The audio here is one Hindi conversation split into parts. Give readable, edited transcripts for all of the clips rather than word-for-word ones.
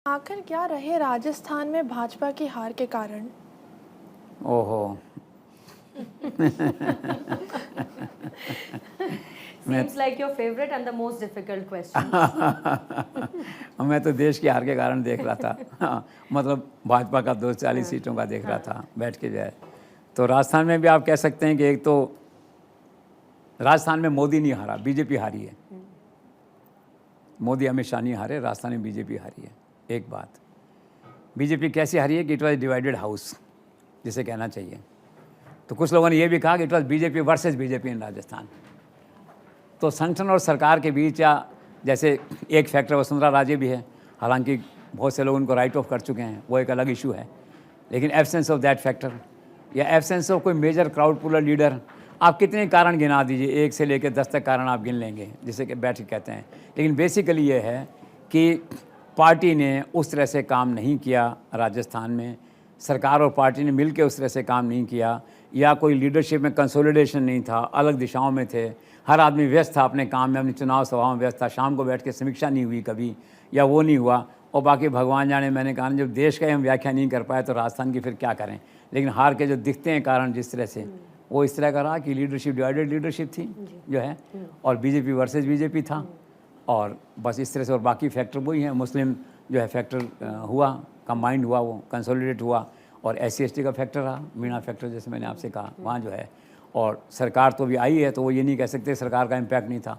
आखिर क्या रहे राजस्थान में भाजपा की हार के कारण? ओहो। मैं Seems like your favorite and the most difficult question. मैं तो देश की हार के कारण देख रहा था। हाँ, मतलब भाजपा का 240 हाँ, सीटों का देख रहा हाँ। था बैठ के जो है। तो राजस्थान में भी आप कह सकते हैं कि एक तो राजस्थान में मोदी नहीं हारा, बीजेपी हारी है। मोदी अमित शाह नहीं हारे, राजस्थान में बीजेपी हारी है। एक बात, बीजेपी कैसी हारी है कि इट वॉज डिवाइडेड हाउस जिसे कहना चाहिए। तो कुछ लोगों ने यह भी कहा कि it was BJP versus BJP in Rajasthan. तो संगठन और सरकार के बीच या जैसे एक फैक्टर वसुंधरा राजे भी है, हालांकि बहुत से लोग उनको राइट ऑफ कर चुके हैं, वो एक अलग इशू है, लेकिन एब्सेंस ऑफ दैट फैक्टर या एब्सेंस ऑफ कोई मेजर क्राउड पुलर लीडर, आप कितने कारण गिना दीजिए, 1 से लेकर 10 तक कारण आप गिन लेंगे जिसे कि बैठ के कहते हैं। लेकिन बेसिकली ये है कि पार्टी ने उस तरह से काम नहीं किया राजस्थान में, सरकार और पार्टी ने मिलकर उस तरह से काम नहीं किया, या कोई लीडरशिप में कंसोलिडेशन नहीं था, अलग दिशाओं में थे, हर आदमी व्यस्त था अपने काम में, अपनी चुनाव सभाओं में व्यस्त था, शाम को बैठ के समीक्षा नहीं हुई कभी, या वो नहीं हुआ। और बाकी भगवान जाने, मैंने कहा जब देश का हम व्याख्या नहीं कर पाए तो राजस्थान की फिर क्या करें। लेकिन हार के जो दिखते हैं कारण जिस तरह से, वो इस तरह का रहा कि लीडरशिप डिवाइडेड लीडरशिप थी जो है, और बीजेपी वर्सेस बीजेपी था, और बस इस तरह से। और बाकी फैक्टर वही हैं, मुस्लिम जो है फैक्टर हुआ, कंबाइंड हुआ, वो कंसोलिडेट हुआ, और SC/ST का फैक्टर रहा, मीणा फैक्टर जैसे मैंने आपसे कहा, वहाँ जो है। और सरकार तो भी आई है, तो वो ये नहीं कह सकते सरकार का इम्पैक्ट नहीं था,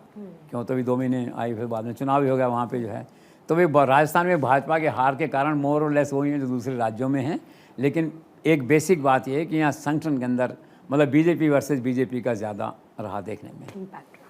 क्यों, तो भी 2 महीने आई, फिर बाद में चुनाव भी हो गया वहाँ पे जो है। तो वे राजस्थान में भाजपा के हार के कारण मोर और लेस वही हैं जो दूसरे राज्यों में हैं। लेकिन एक बेसिक बात यह है कि यहाँ संगठन के अंदर मतलब बीजेपी वर्सेस बीजेपी का ज़्यादा रहा देखने में Impact.